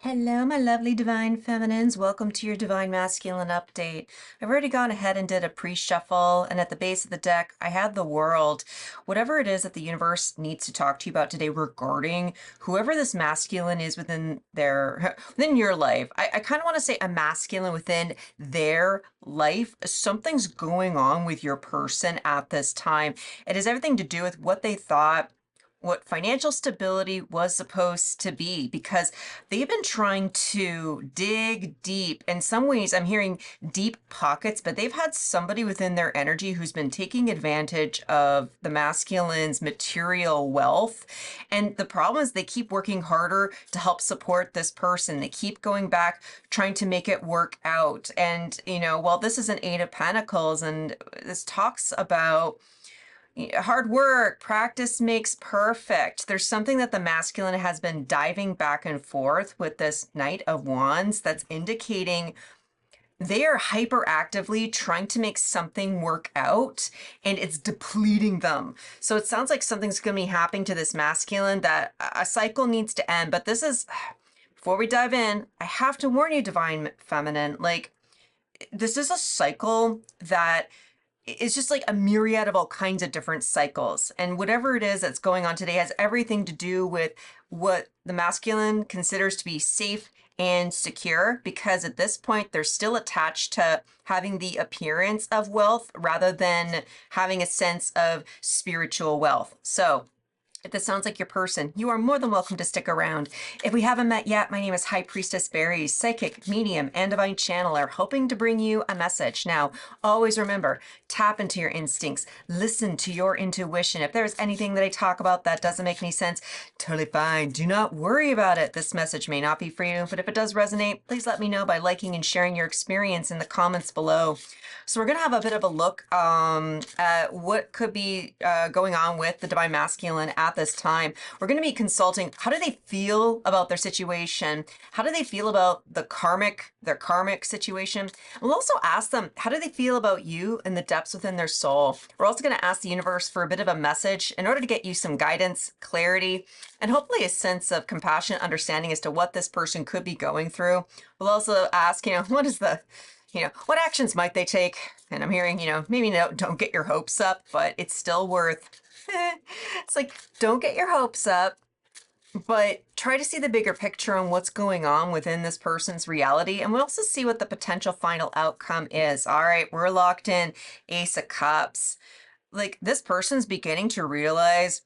Hello, my lovely divine feminines. Welcome to your divine masculine update. I've already gone ahead and did a pre-shuffle, and at the base of the deck, I had the world. Whatever it is that the universe needs to talk to you about today regarding whoever this masculine is within their within your life. I kind of want to say a masculine within their life. Something's going on with your person at this time. It has everything to do with what they thought what financial stability was supposed to be, because they've been trying to dig deep. In some ways, I'm hearing deep pockets, but they've had somebody within their energy who's been taking advantage of the masculine's material wealth. And the problem is they keep working harder to help support this person. They keep going back, trying to make it work out. And, while this is an Eight of Pentacles, and this talks about hard work, practice makes perfect. There's something that the masculine has been diving back and forth with this Knight of Wands that's indicating they are hyperactively trying to make something work out, and it's depleting them. So it sounds like something's going to be happening to this masculine, that a cycle needs to end. But this is, before we dive in, I have to warn you, divine feminine, this is a cycle that it's just like a myriad of all kinds of different cycles. And whatever it is that's going on today has everything to do with what the masculine considers to be safe and secure, because at this point they're still attached to having the appearance of wealth rather than having a sense of spiritual wealth. So if this sounds like your person, you are more than welcome to stick around. If we haven't met yet, my name is High Priestess Berry, psychic, medium, and divine channeler, hoping to bring you a message. Now, always remember, tap into your instincts, listen to your intuition. If there's anything that I talk about that doesn't make any sense, totally fine. Do not worry about it. This message may not be for you, but if it does resonate, please let me know by liking and sharing your experience in the comments below. So we're going to have a bit of a look at what could be going on with the divine masculine at this time. We're going to be consulting, how do they feel about their situation? How do they feel about their karmic situation? We'll also ask them, how do they feel about you in the depths within their soul? We're also going to ask the universe for a bit of a message in order to get you some guidance, clarity, and hopefully a sense of compassionate understanding as to what this person could be going through. We'll also ask, what actions might they take? And I'm hearing, maybe don't get your hopes up, but it's still worth, it's like, don't get your hopes up, but try to see the bigger picture on what's going on within this person's reality. And we'll also see what the potential final outcome is. All right, we're locked in. Ace of Cups. This person's beginning to realize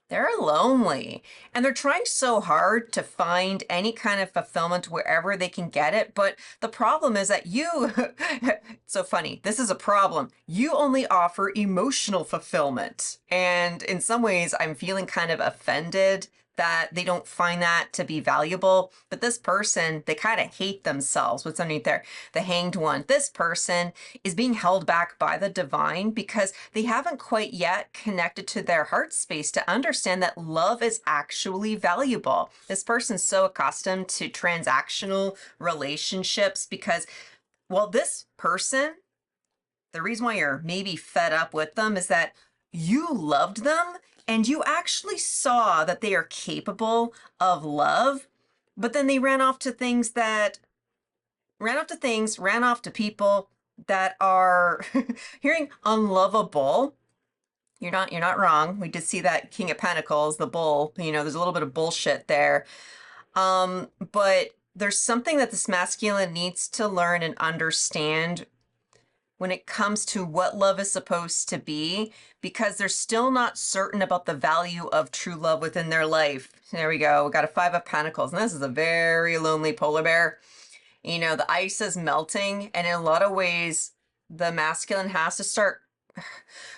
they're lonely, and they're trying so hard to find any kind of fulfillment wherever they can get it. But the problem is that it's so funny, this is a problem. You only offer emotional fulfillment. And in some ways, I'm feeling kind of offended that they don't find that to be valuable. But this person, they kind of hate themselves. What's underneath there? The Hanged One. This person is being held back by the divine because they haven't quite yet connected to their heart space to understand that love is actually valuable. This person's so accustomed to transactional relationships because, well, this person, the reason why you're maybe fed up with them is that you loved them and you actually saw that they are capable of love, but then they ran off to people that are hearing unlovable. You're not wrong. We did see that King of Pentacles, the bull, there's a little bit of bullshit there. But there's something that this masculine needs to learn and understand when it comes to what love is supposed to be, because they're still not certain about the value of true love within their life. There we go. We got a Five of Pentacles, and this is a very lonely polar bear. The ice is melting, and in a lot of ways, the masculine has to start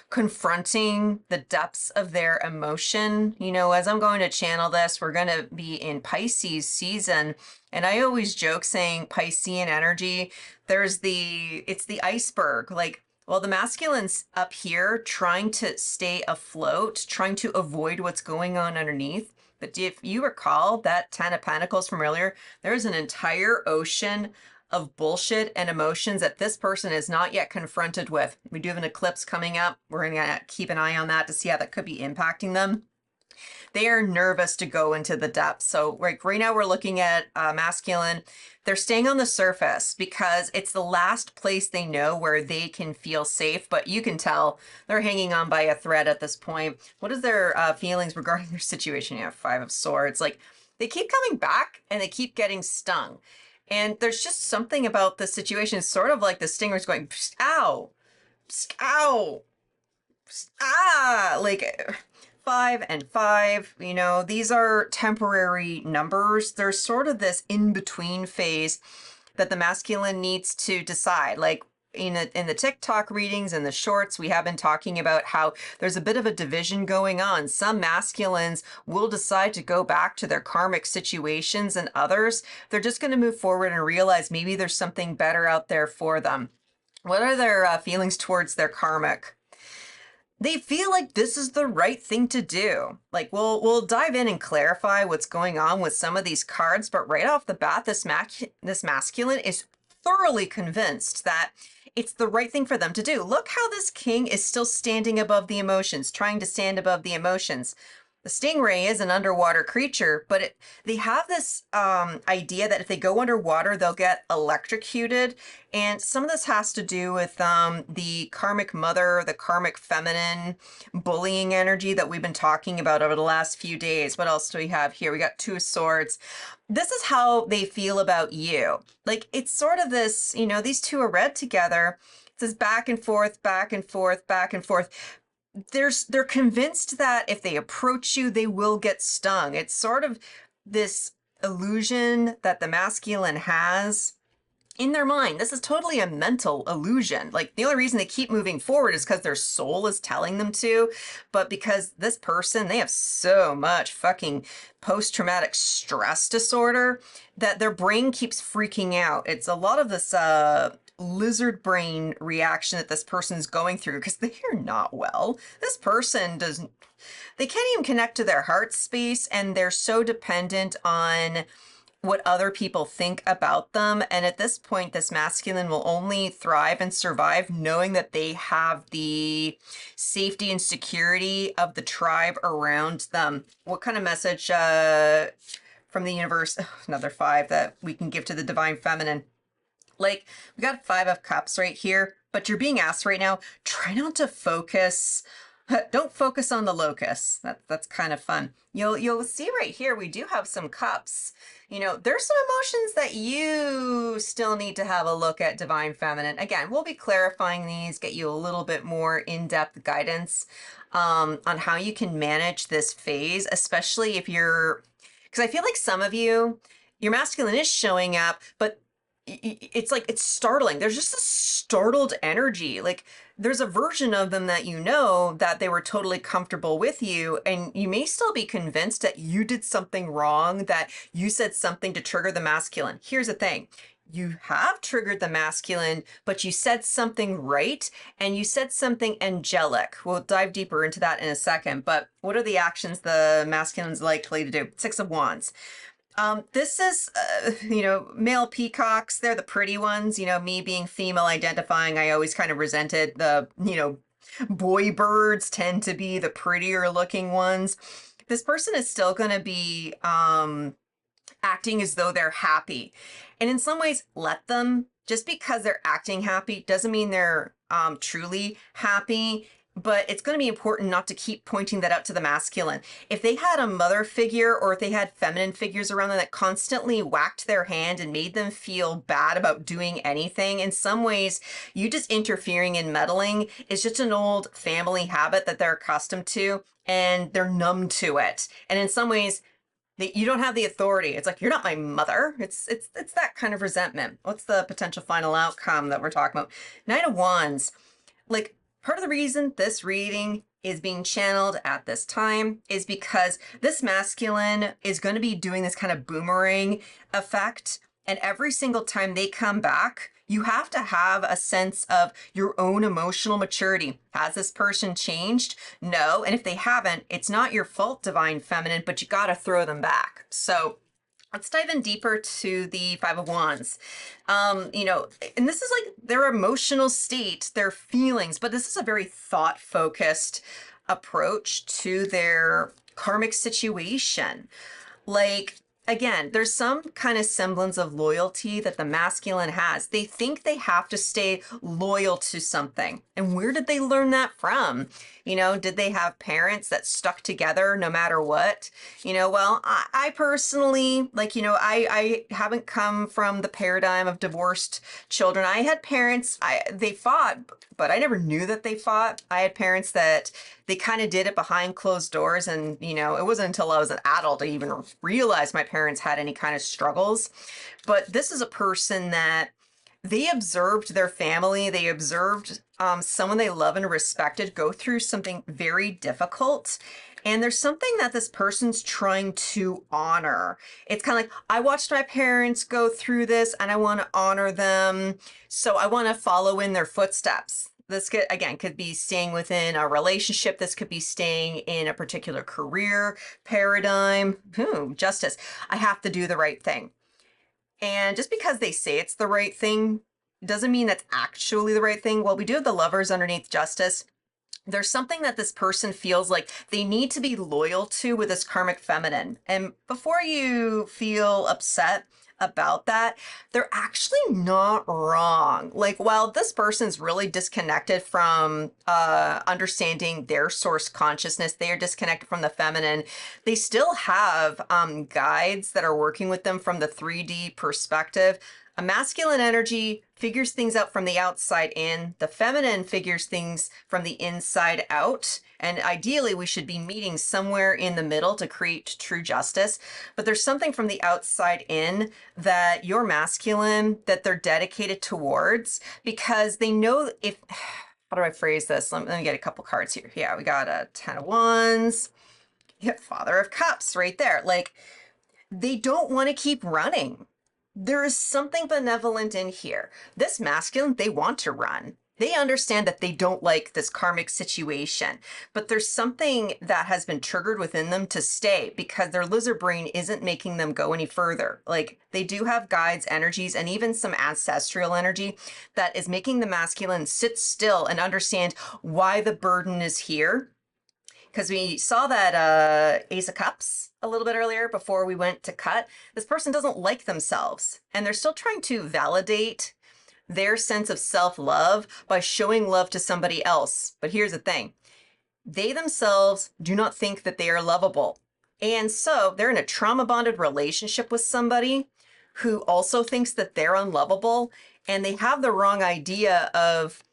confronting the depths of their emotion. As I'm going to channel this, we're going to be in Pisces season. And I always joke saying Piscean energy, it's the iceberg. The masculine's up here trying to stay afloat, trying to avoid what's going on underneath. But if you recall that Ten of Pentacles from earlier, there's an entire ocean of bullshit and emotions that this person is not yet confronted with. We do have an eclipse coming up. We're going to keep an eye on that to see how that could be impacting them. They are nervous to go into the depths. So right now we're looking at masculine. They're staying on the surface because it's the last place they know where they can feel safe, but you can tell they're hanging on by a thread at this point. What is their feelings regarding their situation? You have Five of Swords. Like, they keep coming back and they keep getting stung. And there's just something about the situation. It's sort of like the stinger's going, psst, ow, psst, ow, psst, ah, like 5 and 5, you know, these are temporary numbers. There's sort of this in-between phase that the masculine needs to decide. Like, in the TikTok readings and the shorts, we have been talking about how there's a bit of a division going on. Some masculines will decide to go back to their karmic situations, and others, they're just going to move forward and realize maybe there's something better out there for them. What are their feelings towards their karmic? They feel like this is the right thing to do. Like, we'll dive in and clarify what's going on with some of these cards, but right off the bat, this masculine is thoroughly convinced that it's the right thing for them to do. Look how this king is still standing above the emotions, trying to stand above the emotions. The stingray is an underwater creature, but they have this idea that if they go underwater, they'll get electrocuted. And some of this has to do with the karmic mother, the karmic feminine bullying energy that we've been talking about over the last few days. What else do we have here? We got Two of Swords. This is how they feel about you. Like, it's sort of this, you know, these two are read together. It says back and forth, back and forth, back and forth. They're convinced that if they approach you, they will get stung. It's sort of this illusion that the masculine has in their mind. This is totally a mental illusion. Like, the only reason they keep moving forward is because their soul is telling them to, but because this person, they have so much fucking post-traumatic stress disorder that their brain keeps freaking out. It's a lot of this lizard brain reaction that this person's going through because they are not well. This person doesn't, they can't even connect to their heart space, and they're so dependent on what other people think about them. And at this point, this masculine will only thrive and survive knowing that they have the safety and security of the tribe around them. What kind of message from the universe, another 5, that we can give to the divine feminine? Like, we got 5 of Cups right here, but you're being asked right now, try not to focus. Don't focus on the locust. That's kind of fun. You'll see right here, we do have some cups. You know, there's some emotions that you still need to have a look at, divine feminine. Again, we'll be clarifying these, get you a little bit more in-depth guidance on how you can manage this phase, especially if you're, because I feel like some of you, your masculine is showing up, but it's like, it's startling. There's just a startled energy. Like, there's a version of them that you know that they were totally comfortable with you, and you may still be convinced that you did something wrong, that you said something to trigger the masculine. Here's the thing. You have triggered the masculine, but you said something right, and you said something angelic. We'll dive deeper into that in a second, but what are the actions the masculine's likely to do? 6 of Wands. This is, you know, male peacocks. They're the pretty ones. You know, me being female identifying, I always kind of resented the, you know, boy birds tend to be the prettier looking ones. This person is still going to be acting as though they're happy. And in some ways, let them. Just because they're acting happy doesn't mean they're truly happy. But it's going to be important not to keep pointing that out to the masculine. If they had a mother figure, or if they had feminine figures around them that constantly whacked their hand and made them feel bad about doing anything, in some ways, you just interfering and meddling is just an old family habit that they're accustomed to, and they're numb to it. And in some ways, you don't have the authority. It's like, you're not my mother. It's that kind of resentment. What's the potential final outcome that we're talking about? Knight of Wands. Like, part of the reason this reading is being channeled at this time is because this masculine is going to be doing this kind of boomerang effect. And every single time they come back, you have to have a sense of your own emotional maturity. Has this person changed? No. And if they haven't, it's not your fault, divine feminine, but you got to throw them back. So let's dive in deeper to the 5 of Wands. You know, and this is like their emotional state, their feelings, but this is a very thought-focused approach to their karmic situation. Like, again, there's some kind of semblance of loyalty that the masculine has. They think they have to stay loyal to something. And where did they learn that from? Did they have parents that stuck together no matter what? Well, I personally, I haven't come from the paradigm of divorced children. I had parents, they fought, but I never knew that they fought. I had parents that they kind of did it behind closed doors. And, it wasn't until I was an adult I even realized my parents had any kind of struggles. But this is a person that they observed their family. They observed someone they love and respected go through something very difficult. And there's something that this person's trying to honor. It's kind of like, I watched my parents go through this and I want to honor them. So I want to follow in their footsteps. This could be staying within a relationship. This could be staying in a particular career paradigm. Justice. I have to do the right thing. And just because they say it's the right thing doesn't mean that's actually the right thing. Well, we do have the Lovers underneath Justice. There's something that this person feels like they need to be loyal to with this karmic feminine. And before you feel upset about that, they're actually not wrong. Like, while this person's really disconnected from understanding their source consciousness, they are disconnected from the feminine, they still have guides that are working with them from the 3D perspective. A masculine energy figures things out from the outside in. The feminine figures things from the inside out. And ideally, we should be meeting somewhere in the middle to create true justice. But there's something from the outside in that your masculine, that they're dedicated towards, because they know if, how do I phrase this? Let me get a couple cards here. Yeah, we got a 10 of Wands. Yeah, Father of Cups right there. Like, they don't want to keep running. There is something benevolent in here. This masculine, they want to run. They understand that they don't like this karmic situation, but there's something that has been triggered within them to stay because their lizard brain isn't making them go any further. Like, they do have guides, energies, and even some ancestral energy that is making the masculine sit still and understand why the burden is here. Because we saw that Ace of Cups a little bit earlier before we went to cut. This person doesn't like themselves, and they're still trying to validate their sense of self-love by showing love to somebody else. But here's the thing. They themselves do not think that they are lovable. And so they're in a trauma-bonded relationship with somebody who also thinks that they're unlovable, and they have the wrong idea of,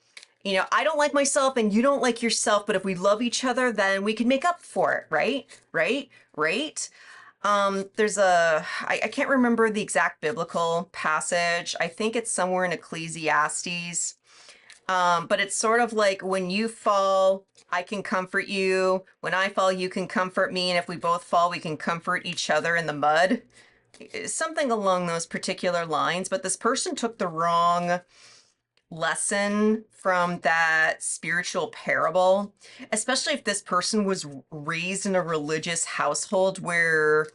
I don't like myself and you don't like yourself, but if we love each other, then we can make up for it, right? Right? There's I can't remember the exact biblical passage. I think it's somewhere in Ecclesiastes. But it's sort of like, when you fall, I can comfort you. When I fall, you can comfort me. And if we both fall, we can comfort each other in the mud. Something along those particular lines. But this person took the wrong lesson from that spiritual parable, especially if this person was raised in a religious household where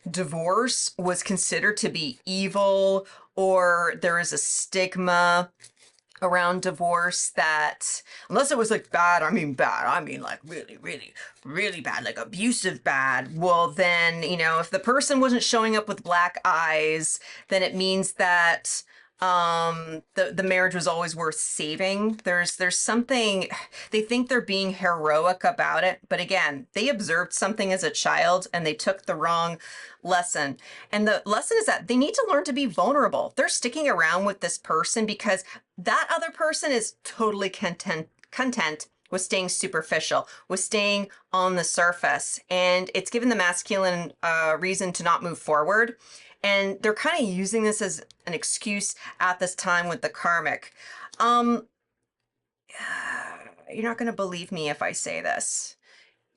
divorce was considered to be evil, or there is a stigma around divorce that, unless it was like bad, I mean like really bad, like abusive bad, well then, if the person wasn't showing up with black eyes, then it means that the marriage was always worth saving. There's something, they think they're being heroic about it, but again, they observed something as a child and they took the wrong lesson. And the lesson is that they need to learn to be vulnerable. They're sticking around with this person because that other person is totally content with staying superficial, with staying on the surface, and it's given the masculine reason to not move forward. And they're kind of using this as an excuse at this time with the karmic. You're not going to believe me if I say this,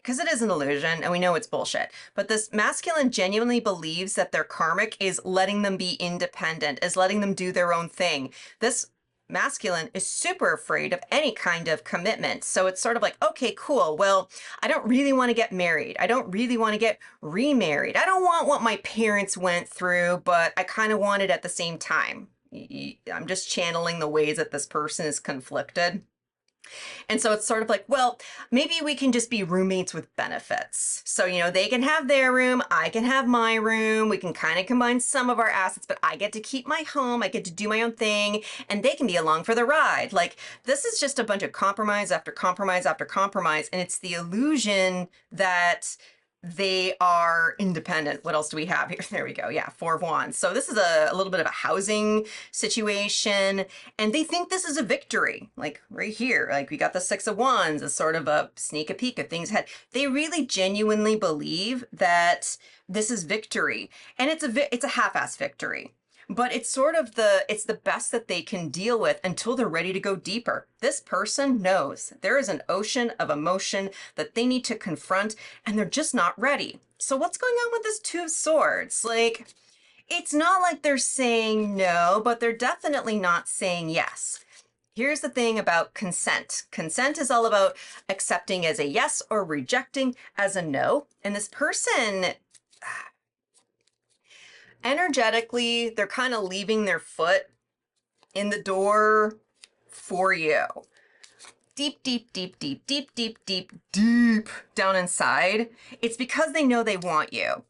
because it is an illusion and we know it's bullshit. But this masculine genuinely believes that their karmic is letting them be independent, is letting them do their own thing. This masculine is super afraid of any kind of commitment. So it's sort of like, okay, cool. Well, I don't really want to get married. I don't really want to get remarried. I don't want what my parents went through, but I kind of want it at the same time. I'm just channeling the ways that this person is conflicted. And so it's sort of like, well, maybe we can just be roommates with benefits. So, they can have their room, I can have my room. We can kind of combine some of our assets, but I get to keep my home, I get to do my own thing, and they can be along for the ride. Like, this is just a bunch of compromise after compromise after compromise. And it's the illusion that they are independent. What else do we have here? There we go. Yeah, Four of Wands. So this is a little bit of a housing situation, and they think this is a victory. Like right here, like we got the Six of Wands as sort of a sneak a peek of things ahead. They really genuinely believe that this is victory, and it's a half-ass victory. But it's sort of it's the best that they can deal with until they're ready to go deeper. This person knows there is an ocean of emotion that they need to confront, and they're just not ready. So what's going on with this Two of Swords? Like, it's not like they're saying no, but they're definitely not saying yes. Here's the thing about consent. Consent is all about accepting as a yes or rejecting as a no. And this person, energetically, they're kind of leaving their foot in the door for you. Deep, deep, deep, deep, deep, deep, deep, deep down inside. It's because they know they want you.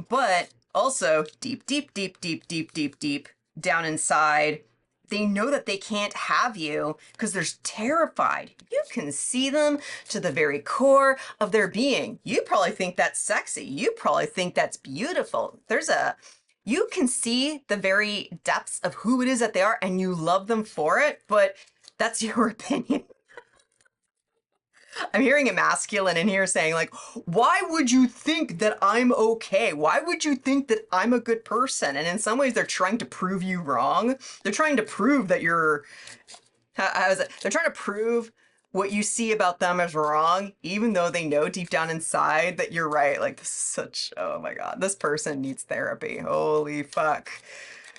But also deep, deep, deep, deep, deep, deep, deep down inside, they know that they can't have you because they're terrified. You can see them to the very core of their being. You probably think that's sexy. You probably think that's beautiful. You can see the very depths of who it is that they are, and you love them for it, but that's your opinion. I'm hearing a masculine in here saying, like, why would you think that I'm okay? Why would you think that I'm a good person? And in some ways, they're trying to prove you wrong. They're trying to prove that how is it? They're trying to prove what you see about them is wrong, even though they know deep down inside that you're right. Like, this is oh my God, this person needs therapy. Holy fuck.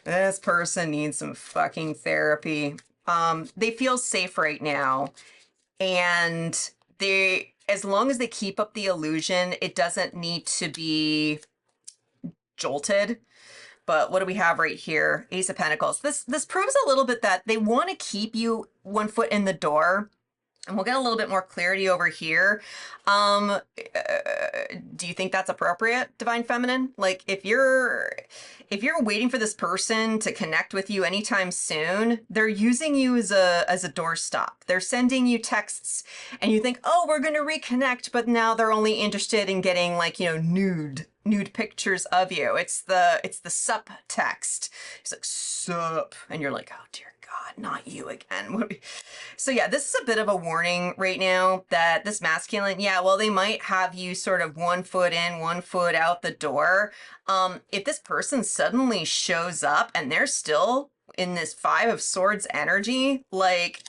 This person needs some fucking therapy. They feel safe right now. And as long as they keep up the illusion, it doesn't need to be jolted. But what do we have right here? Ace of Pentacles. This proves a little bit that they want to keep you one foot in the door. And we'll get a little bit more clarity over here. Do you think that's appropriate, Divine Feminine? Like, if you're waiting for this person to connect with you anytime soon, they're using you as a doorstop. They're sending you texts, and you think, oh, we're going to reconnect, but now they're only interested in getting, like, nude pictures of you. It's the sup text. It's like, sup, and you're like, oh dear God, not you again. So yeah, this is a bit of a warning right now that this masculine, yeah, well, they might have you sort of one foot in, one foot out the door. If this person suddenly shows up and they're still in this Five of Swords energy, like,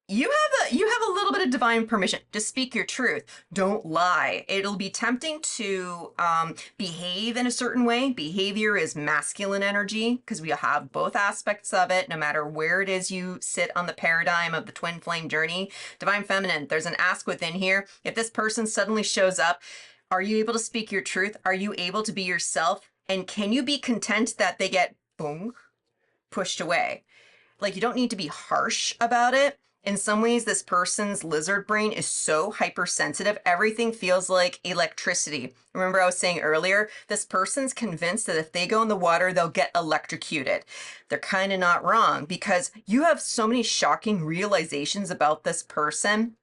you have a little bit of divine permission to speak your truth. Don't lie. It'll be tempting to behave in a certain way. Behavior is masculine energy because we have both aspects of it, no matter where it is you sit on the paradigm of the twin flame journey. Divine Feminine, there's an ask within here. If this person suddenly shows up, are you able to speak your truth? Are you able to be yourself? And can you be content that they get, boom, pushed away? Like, you don't need to be harsh about it. In some ways, this person's lizard brain is so hypersensitive, everything feels like electricity. Remember I was saying earlier, this person's convinced that if they go in the water, they'll get electrocuted. They're kind of not wrong, because you have so many shocking realizations about this person.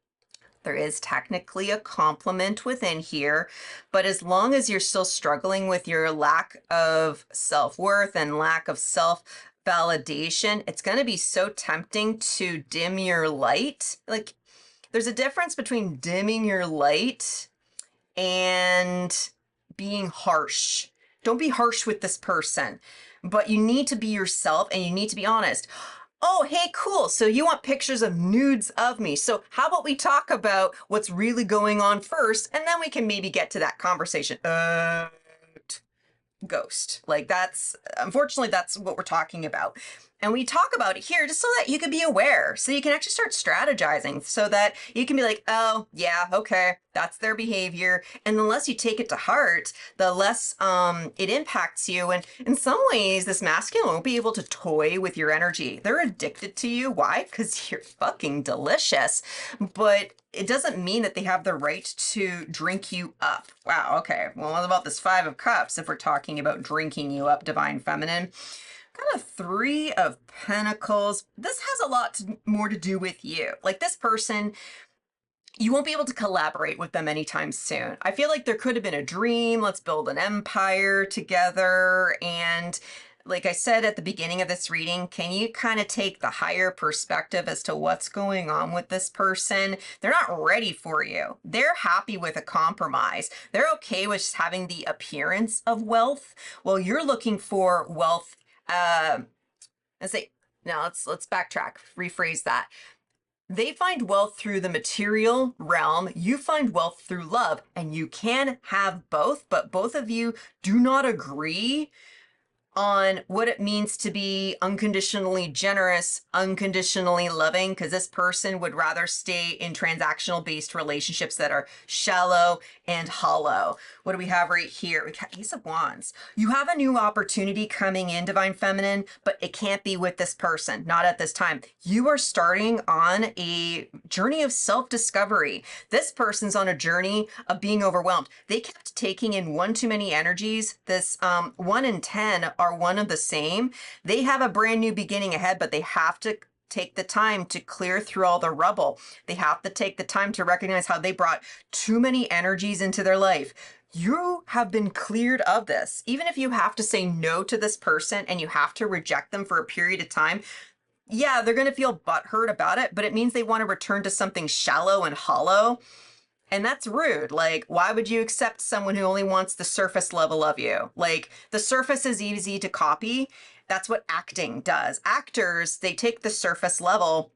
There is technically a compliment within here, but as long as you're still struggling with your lack of self-worth and lack of self-validation, it's going to be so tempting to dim your light. Like, there's a difference between dimming your light and being harsh. Don't be harsh with this person, but you need to be yourself and you need to be honest. Oh, hey, cool. So you want pictures of nudes of me. So how about we talk about what's really going on first, and then we can maybe get to that conversation. Ghost. Like, unfortunately, that's what we're talking about. And we talk about it here just so that you can be aware, so you can actually start strategizing, so that you can be like, oh, yeah, okay, that's their behavior. And the less you take it to heart, the less it impacts you. And in some ways, this masculine won't be able to toy with your energy. They're addicted to you. Why? Because you're fucking delicious. But it doesn't mean that they have the right to drink you up. Wow, okay. Well, what about this Five of Cups if we're talking about drinking you up, Divine Feminine? Got a Three of Pentacles. This has a lot more to do with you. Like this person, you won't be able to collaborate with them anytime soon. I feel like there could have been a dream. Let's build an empire together. And like I said at the beginning of this reading, can you kind of take the higher perspective as to what's going on with this person? They're not ready for you. They're happy with a compromise. They're okay with just having the appearance of wealth. Well, you're looking for wealth. Let's say, now let's backtrack, rephrase that. They find wealth through the material realm. You find wealth through love, and you can have both, but both of you do not agree on what it means to be unconditionally generous, unconditionally loving, because this person would rather stay in transactional based relationships that are shallow and hollow. What do we have right here? We got Ace of Wands. You have a new opportunity coming in, Divine Feminine, but it can't be with this person, not at this time. You are starting on a journey of self-discovery. This person's on a journey of being overwhelmed. They kept taking in one too many energies. This 1 and 10 are one of the same. They have a brand new beginning ahead, but they have to take the time to clear through all the rubble. They have to take the time to recognize how they brought too many energies into their life. You have been cleared of this. Even if you have to say no to this person and you have to reject them for a period of time, yeah, they're going to feel butthurt about it, but it means they want to return to something shallow and hollow. And that's rude. Like, why would you accept someone who only wants the surface level of you? Like, the surface is easy to copy. That's what acting does. Actors, they take the surface level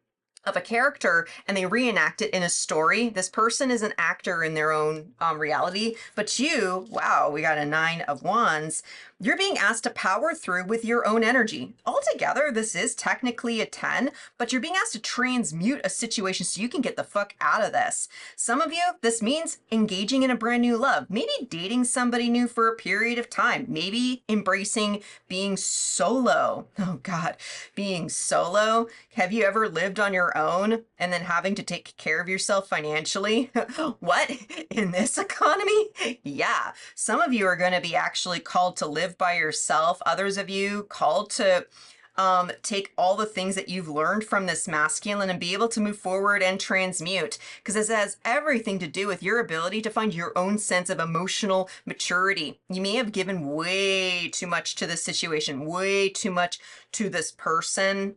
of a character and they reenact it in a story. This person is an actor in their own reality, but you, wow, we got a 9 of Wands. You're being asked to power through with your own energy. Altogether, this is technically a 10, but you're being asked to transmute a situation so you can get the fuck out of this. Some of you, this means engaging in a brand new love, maybe dating somebody new for a period of time, maybe embracing being solo. Oh God, being solo. Have you ever lived on your own and then having to take care of yourself financially? What? In this economy? Yeah. Some of you are going to be actually called to live by yourself. Others of you called to take all the things that you've learned from this masculine and be able to move forward and transmute, because this has everything to do with your ability to find your own sense of emotional maturity. You may have given way too much to this situation, way too much to this person,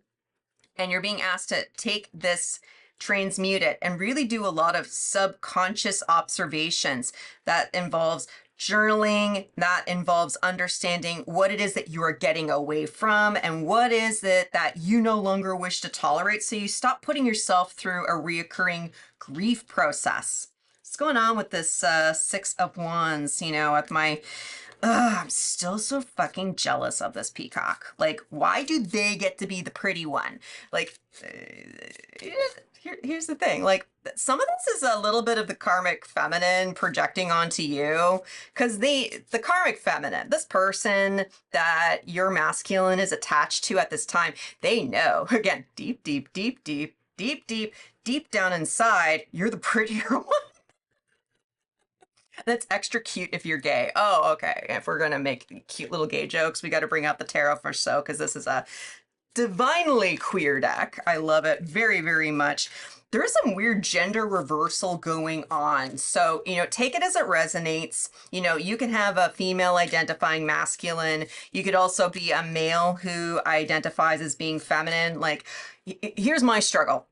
and you're being asked to take this, transmute it, and really do a lot of subconscious observations. That involves journaling, that involves understanding what it is that you are getting away from and what is it that you no longer wish to tolerate, so you stop putting yourself through a reoccurring grief process. What's going on with this 6 of Wands, you know, with my... I'm still so fucking jealous of this peacock. Like, why do they get to be the pretty one? Like, here's the thing. Like, some of this is a little bit of the karmic feminine projecting onto you, because the karmic feminine, this person that your masculine is attached to at this time, they know, again, deep down inside, you're the prettier one. That's extra cute if you're gay. Oh, okay. If we're going to make cute little gay jokes, we got to bring out the tarot for so, because this is a divinely queer deck. I love it very, very much. There is some weird gender reversal going on. So, you know, take it as it resonates. You know, you can have a female identifying masculine. You could also be a male who identifies as being feminine. Like, here's my struggle.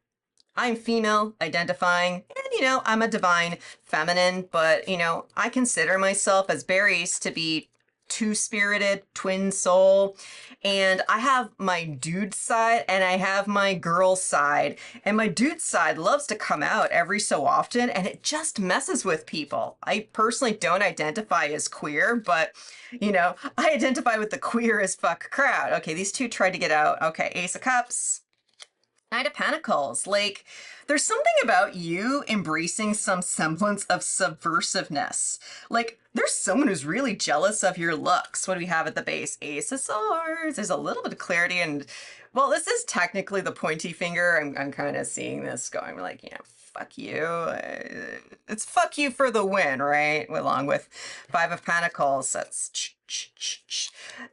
I'm female identifying, and, you know, I'm a divine feminine, but, you know, I consider myself as Barry's to be two-spirited twin soul, and I have my dude side and I have my girl side, and my dude side loves to come out every so often, and it just messes with people. I personally don't identify as queer, but you know, I identify with the queer as fuck crowd. Okay, these two tried to get out. Okay, Ace of Cups, Knight of Pentacles. Like, there's something about you embracing some semblance of subversiveness. Like, there's someone who's really jealous of your looks. What do we have at the base? Ace of Swords. There's a little bit of clarity, and, well, this is technically the pointy finger. I'm kind of seeing this going like, you know, fuck you. It's fuck you for the win, right? Along with Five of Pentacles. That's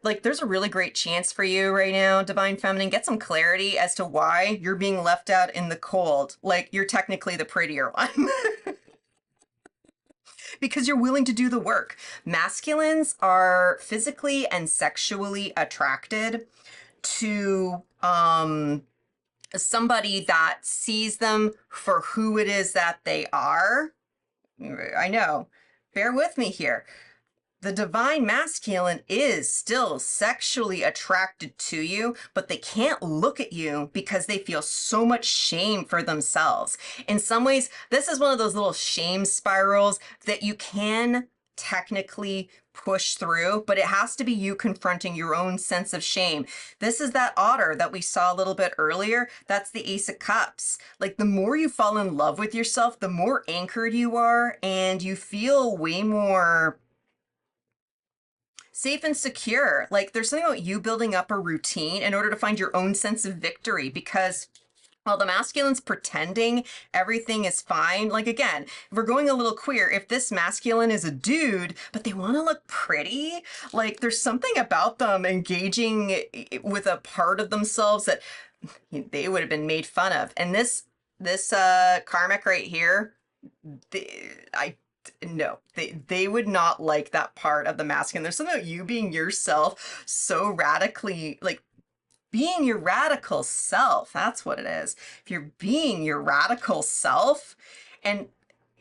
like, there's a really great chance for you right now, Divine Feminine. Get some clarity as to why you're being left out in the cold. Like, you're technically the prettier one. Because you're willing to do the work. Masculines are physically and sexually attracted to somebody that sees them for who it is that they are. I know. Bear with me here. The divine masculine is still sexually attracted to you, but they can't look at you because they feel so much shame for themselves. In some ways, this is one of those little shame spirals that you can technically push through, but it has to be you confronting your own sense of shame. This is that otter that we saw a little bit earlier. That's the Ace of Cups. Like, the more you fall in love with yourself, the more anchored you are, and you feel way more safe and secure. Like, there's something about you building up a routine in order to find your own sense of victory, because while the masculine's pretending everything is fine, like, again, if we're going a little queer, if this masculine is a dude, but they want to look pretty, like, there's something about them engaging with a part of themselves that they would have been made fun of. And this karmic right here, no, they would not like that part of the masculine. There's something about you being yourself so radically, like, being your radical self. That's what it is. If you're being your radical self, and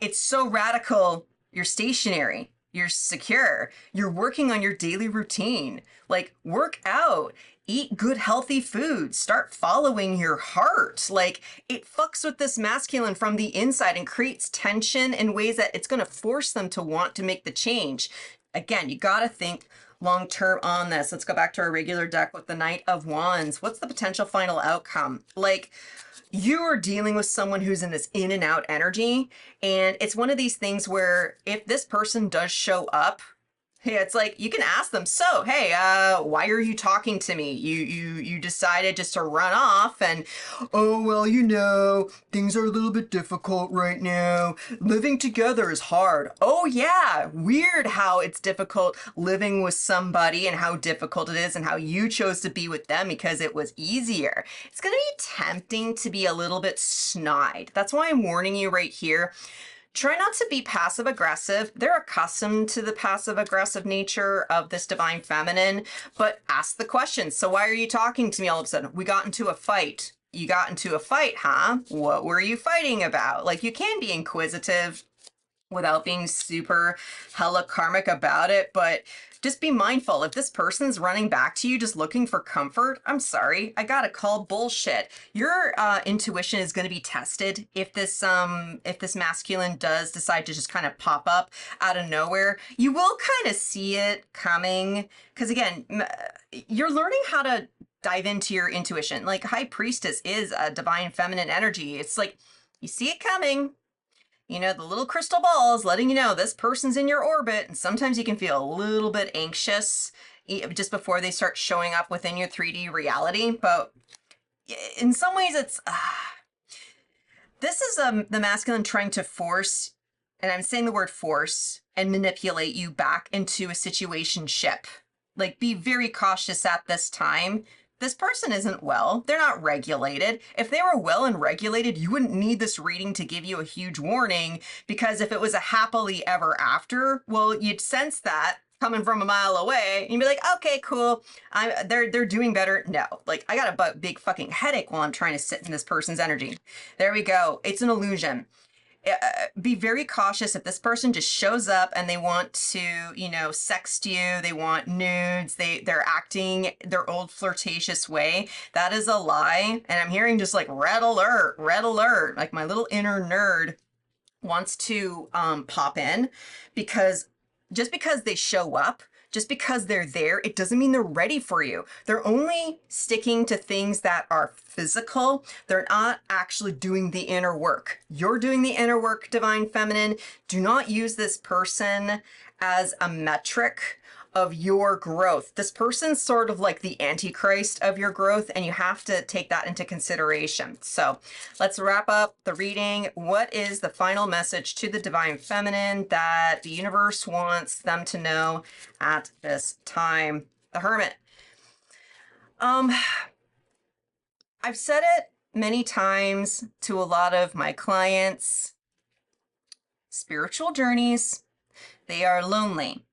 it's so radical, you're stationary, you're secure, you're working on your daily routine. Like, work out, eat good, healthy food, start following your heart. Like, it fucks with this masculine from the inside and creates tension in ways that it's going to force them to want to make the change. Again, you got to think long term on this. Let's go back to our regular deck with the Knight of Wands. What's the potential final outcome? Like, you are dealing with someone who's in this in and out energy, and it's one of these things where if this person does show up, yeah, it's like, you can ask them, so, hey, why are you talking to me? You decided just to run off, and, oh, well, you know, things are a little bit difficult right now. Living together is hard. Oh, yeah, weird how it's difficult living with somebody and how difficult it is and how you chose to be with them because it was easier. It's going to be tempting to be a little bit snide. That's why I'm warning you right here. Try not to be passive aggressive. They're accustomed to the passive aggressive nature of this divine feminine, but ask the question. So why are you talking to me all of a sudden? We got into a fight. You got into a fight, huh? What were you fighting about? Like, you can be inquisitive without being super hella karmic about it, but just be mindful. If this person's running back to you just looking for comfort, I'm sorry, I gotta call bullshit. Your intuition is going to be tested if this masculine does decide to just kind of pop up out of nowhere. You will kind of see it coming, because again, you're learning how to dive into your intuition. Like, High Priestess is a divine feminine energy. It's like, you see it coming. You know, the little crystal balls letting you know this person's in your orbit, and sometimes you can feel a little bit anxious just before they start showing up within your 3D reality. But in some ways, it's this is the masculine trying to force, and I'm saying the word force, and manipulate you back into a situationship. Like, be very cautious at this time. This person isn't well. They're not regulated. If they were well and regulated, you wouldn't need this reading to give you a huge warning, because if it was a happily ever after, well, you'd sense that coming from a mile away, and you'd be like, okay, cool. They're doing better. No, like, I got a big fucking headache while I'm trying to sit in this person's energy. There we go. It's an illusion. Be very cautious if this person just shows up and they want to, sext you, they want nudes, they're acting their old flirtatious way. That is a lie. And I'm hearing just like red alert, like my little inner nerd wants to pop in, because just because they show up, just because they're there, it doesn't mean they're ready for you. They're only sticking to things that are physical. They're not actually doing the inner work. You're doing the inner work, Divine Feminine. Do not use this person as a metric of your growth. This person's sort of like the antichrist of your growth, and you have to take that into consideration. So let's wrap up the reading. What is the final message to the Divine Feminine that the universe wants them to know at this time? The Hermit. I've said it many times to a lot of my clients. Spiritual journeys, they are lonely.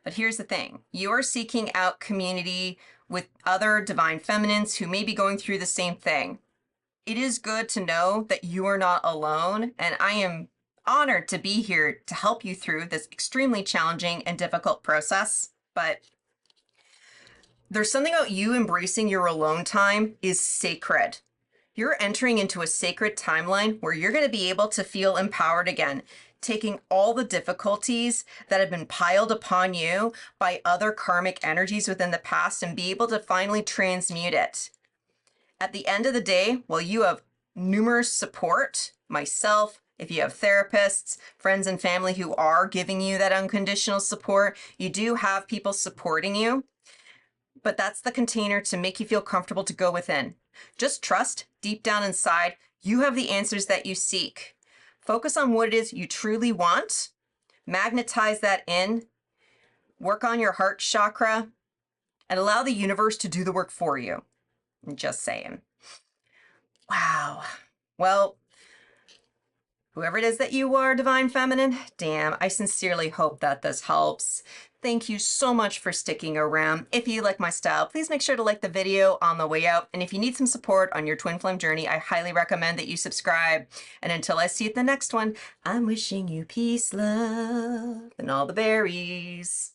But here's the thing, you are seeking out community with other Divine Feminines who may be going through the same thing. It is good to know that you are not alone, and I am honored to be here to help you through this extremely challenging and difficult process. But there's something about you embracing your alone time is sacred. You're entering into a sacred timeline where you're going to be able to feel empowered again, taking all the difficulties that have been piled upon you by other karmic energies within the past and be able to finally transmute it. At the end of the day, while you have numerous support, myself, if you have therapists, friends and family who are giving you that unconditional support, you do have people supporting you, but that's the container to make you feel comfortable to go within. Just trust deep down inside, you have the answers that you seek. Focus on what it is you truly want, magnetize that in, work on your heart chakra, and allow the universe to do the work for you. I'm just saying. Wow. Well, whoever it is that you are, Divine Feminine, damn, I sincerely hope that this helps. Thank you so much for sticking around. If you like my style, please make sure to like the video on the way out. And if you need some support on your twin flame journey, I highly recommend that you subscribe. And until I see you at the next one, I'm wishing you peace, love, and all the berries.